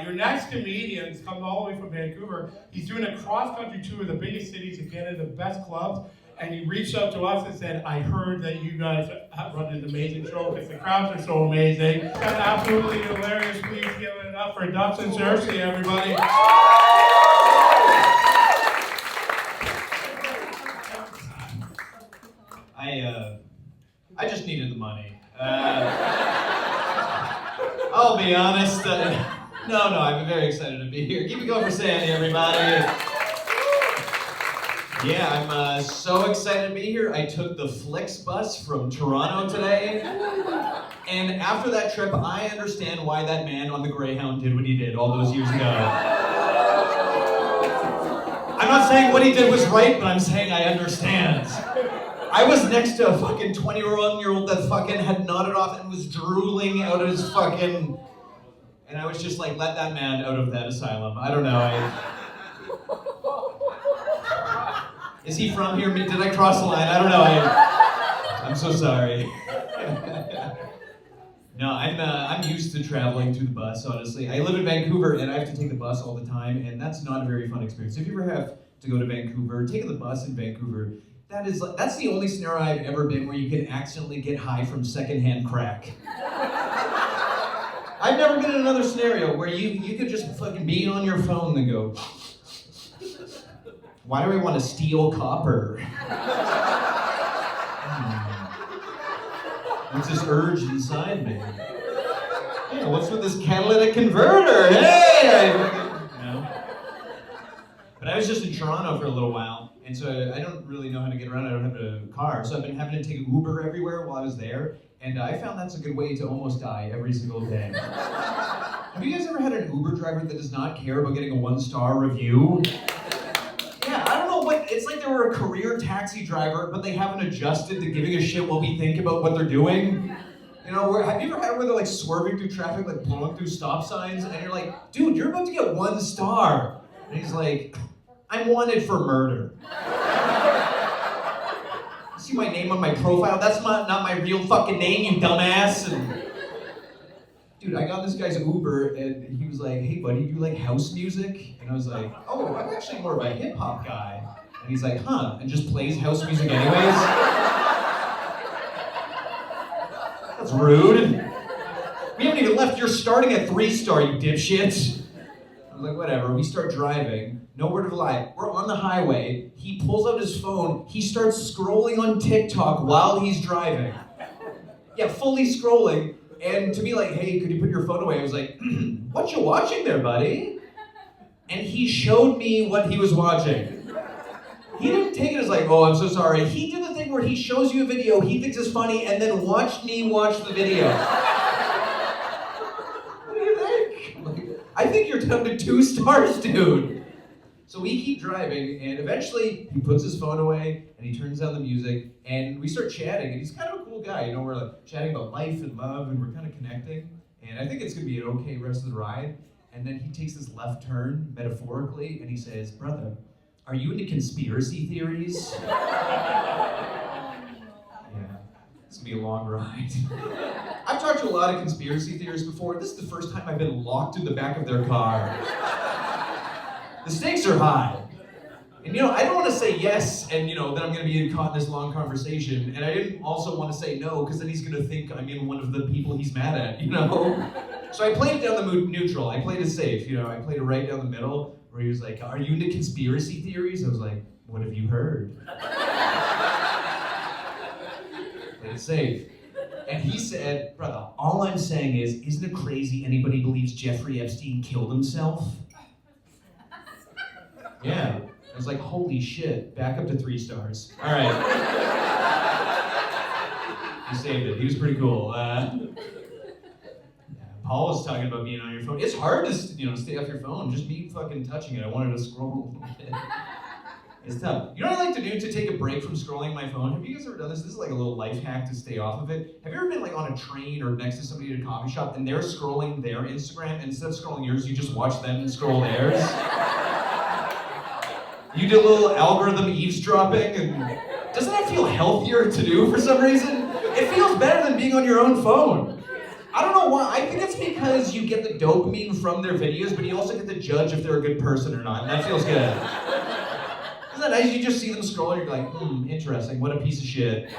Your next comedian's come all the way from Vancouver. He's doing a cross-country tour of the biggest cities in Canada, the best clubs. And he reached out to us and said, I heard that you guys have run an amazing show because the crowds are so amazing. It's absolutely hilarious. Please give it up for Dustin Searcy, everybody. I just needed the money. I'll be honest. No, I'm very excited to be here. Keep it going for Sandy, everybody. Yeah, I'm so excited to be here. I took the Flix bus from Toronto today. And after that trip, I understand why that man on the Greyhound did what he did all those years ago. I'm not saying what he did was right, but I'm saying I understand. I was next to a fucking 21-year-old that fucking had nodded off and was drooling out of his fucking... And I was just like, let that man out of that asylum. I don't know. Is he from here? Did I cross the line? I don't know. I'm so sorry. No, I'm used to traveling through the bus, honestly. I live in Vancouver and I have to take the bus all the time, and that's not a very fun experience. If you ever have to go to Vancouver, taking the bus in Vancouver, that's the only scenario I've ever been where you can accidentally get high from secondhand crack. I've never been in another scenario where you could just fucking be on your phone and go, why do I want to steal copper? What's this urge inside me? Yeah, what's with this catalytic converter? Hey! But I was just in Toronto for a little while, and so I don't really know how to get around. I don't have a car, so I've been having to take Uber everywhere while I was there, and I found that's a good way to almost die every single day. Have you guys ever had an Uber driver that does not care about getting a 1-star review? Yeah, I don't know what, it's like they were a career taxi driver, but they haven't adjusted to giving a shit what we think about what they're doing. You know, have you ever had where they're like swerving through traffic, like blowing through stop signs, and you're like, dude, you're about to get 1 star. And he's like, I'm wanted for murder. See my name on my profile? That's not my real fucking name, you dumbass. And dude, I got this guy's Uber, and he was like, hey buddy, do you like house music? And I was like, oh, I'm actually more of a hip hop guy. And he's like, huh, and just plays house music anyways? That's rude. We haven't even left, you're starting at 3-star, you dipshit. I was like, whatever, we start driving. No word of a lie. We're on the highway. He pulls out his phone. He starts scrolling on TikTok while he's driving. Yeah, fully scrolling. And to be like, hey, could you put your phone away? I was like, what you watching there, buddy? And he showed me what he was watching. He didn't take it as like, oh, I'm so sorry. He did the thing where he shows you a video he thinks is funny and then watched me watch the video. What do you think? I think you're down to 2 stars, dude. So we keep driving, and eventually he puts his phone away, and he turns down the music, and we start chatting, and he's kind of a cool guy. You know, we're like chatting about life and love, and we're kind of connecting, and I think it's going to be an okay rest of the ride. And then he takes this left turn, metaphorically, and he says, brother, are you into conspiracy theories? Yeah, it's going to be a long ride. I've talked to a lot of conspiracy theorists before. This is the first time I've been locked in the back of their car. The stakes are high. And you know, I don't want to say yes and you know, then I'm going to be caught in this long conversation. And I didn't also want to say no, because then he's going to think I'm in one of the people he's mad at, you know? So I played it down the neutral. I played it safe, you know? I played it right down the middle, where he was like, are you into conspiracy theories? I was like, what have you heard? Played it safe. And he said, brother, all I'm saying is, isn't it crazy anybody believes Jeffrey Epstein killed himself? Yeah. I was like, holy shit, back up to 3 stars. All right. He saved it. He was pretty cool. Paul was talking about being on your phone. It's hard to, you know, stay off your phone. Just me fucking touching it. I wanted to scroll a little bit. It's tough. You know what I like to do to take a break from scrolling my phone? Have you guys ever done this? This is like a little life hack to stay off of it. Have you ever been like on a train or next to somebody at a coffee shop and they're scrolling their Instagram, and instead of scrolling yours, you just watch them scroll theirs? You do a little algorithm eavesdropping, and doesn't that feel healthier to do for some reason? It feels better than being on your own phone. I don't know why. I think it's because you get the dopamine from their videos, but you also get to judge if they're a good person or not, and that feels good. Isn't that nice? You just see them scroll and you're like, interesting, what a piece of shit.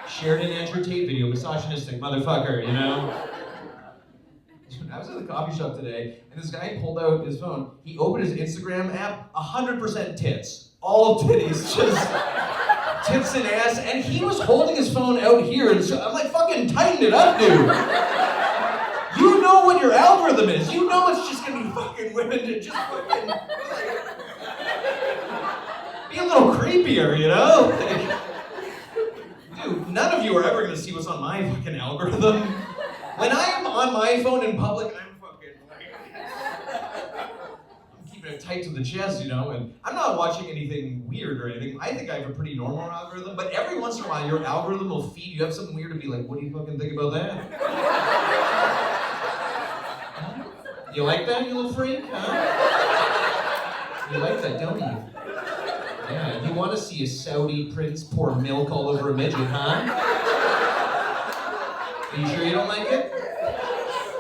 Shared an Andrew Tate video, misogynistic motherfucker, you know? I was at the coffee shop today, and this guy pulled out his phone. He opened his Instagram app, 100% tits. All titties, just tits and ass, and he was holding his phone out here, and so I'm like, fucking tighten it up, dude. You know what your algorithm is. You know it's just gonna be fucking women to just fucking, be a little creepier, you know? Dude, none of you are ever gonna see what's on my fucking algorithm. When I am on my phone in public, I'm fucking like, I'm keeping it tight to the chest, you know, and I'm not watching anything weird or anything. I think I have a pretty normal algorithm, but every once in a while your algorithm will feed you have something weird to be like, what do you fucking think about that? You like that, you little freak, huh? You like that, don't you? Yeah, you want to see a Saudi prince pour milk all over a midget, huh? Are you sure you don't like it?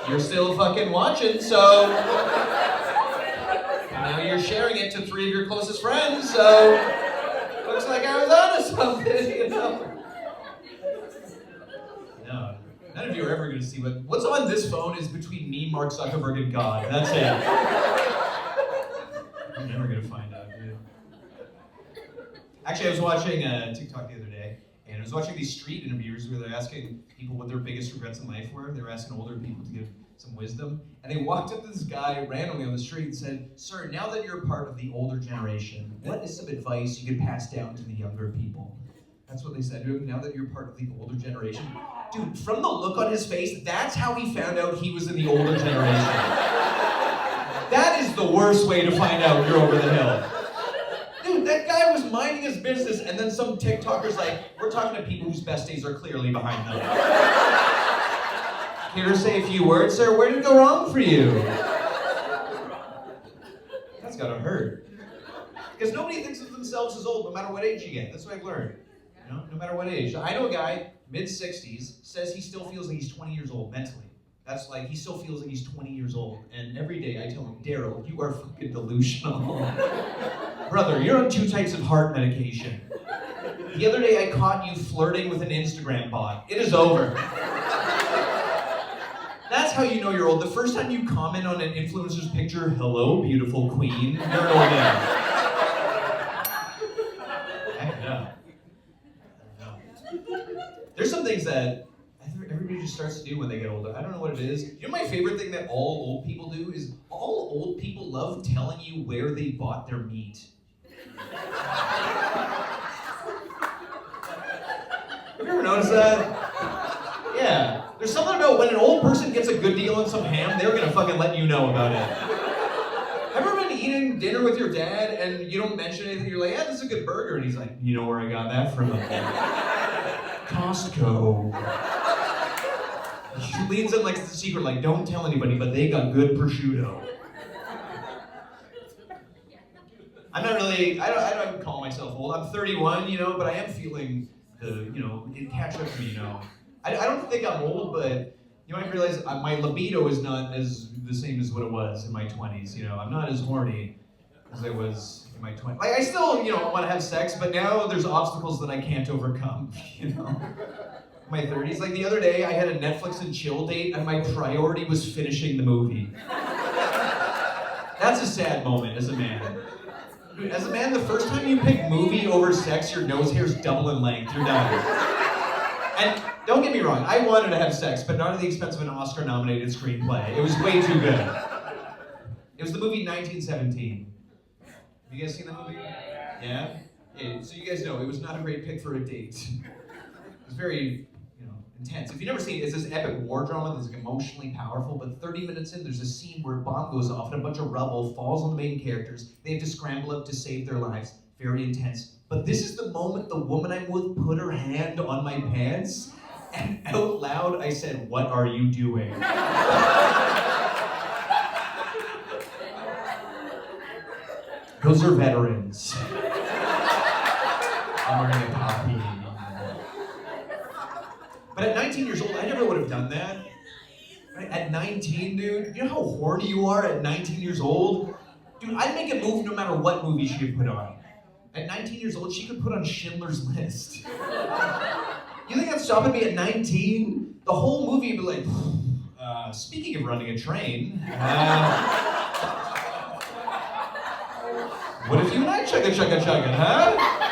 You're still fucking watching, so now you're sharing it to 3 of your closest friends, so looks like I was onto something, you know? No, none of you are ever going to see what's on this phone is between me, Mark Zuckerberg, and God. That's it. You're never going to find out, dude. Actually, I was watching TikTok the other day, and I was watching these street interviews where they're asking people what their biggest regrets in life were. They were asking older people to give some wisdom. And they walked up to this guy randomly on the street and said, "Sir, now that you're part of the older generation, what is some advice you could pass down to the younger people?" That's what they said to him, now that you're part of the older generation. Dude, from the look on his face, that's how he found out he was in the older generation. That is the worst way to find out you're over the hill. Dude, that guy was minding his business, and then some TikToker's like, we're talking to people whose best days are clearly behind them. Here to say a few words, sir? Where did it go wrong for you? That's gotta hurt. Because nobody thinks of themselves as old, no matter what age you get. That's what I've learned. You know, no matter what age. I know a guy, mid-60s, says he still feels like he's 20 years old mentally. That's like, he still feels like he's 20 years old. And every day I tell him, Daryl, you are fucking delusional. Brother, you're on 2 types of heart medication. The other day I caught you flirting with an Instagram bot. It is over. That's how you know you're old. The first time you comment on an influencer's picture, hello, beautiful queen, you're an old man. Heck no. There's some things that everybody just starts to do when they get older. I don't know what it is. You know my favorite thing that all old people do is all old people love telling you where they bought their meat. Have you ever noticed that? Yeah. There's something about when an old person gets a good deal on some ham, they're gonna fucking let you know about it. Have you ever been eating dinner with your dad and you don't mention anything? You're like, yeah, this is a good burger. And he's like, you know where I got that from? Costco. She leans in like it's a secret, like, don't tell anybody, but they got good prosciutto. I'm not really, I don't call myself old. I'm 31, you know, but I am feeling the, you know, it catch up to me, you know. I don't think I'm old, but, you know, I realize my libido is not as the same as what it was in my 20s, you know. I'm not as horny as I was in my 20s. Like, I still, you know, want to have sex, but now there's obstacles that I can't overcome, you know. My 30s. Like the other day, I had a Netflix and chill date, and my priority was finishing the movie. That's a sad moment as a man. As a man, the first time you pick movie over sex, your nose hair's double in length. You're done. And don't get me wrong, I wanted to have sex, but not at the expense of an Oscar-nominated screenplay. It was way too good. It was the movie 1917. Have you guys seen that movie? Yeah? So you guys know, it was not a great pick for a date. It was very, intense. If you've never seen it, it's this epic war drama that's like emotionally powerful, but 30 minutes in, there's a scene where a bomb goes off and a bunch of rubble falls on the main characters. They have to scramble up to save their lives. Very intense. But this is the moment the woman I'm with put her hand on my pants, and out loud I said, "What are you doing?" Those are veterans. I'm wearing a poppy. But at 19 years 19, dude, you know how horny you are at 19 years old? Dude, I'd make a move no matter what movie she could put on. At 19 years old, she could put on Schindler's List. You think that's stopping me at 19? The whole movie would be like, speaking of running a train, what if you and I chugga, huh?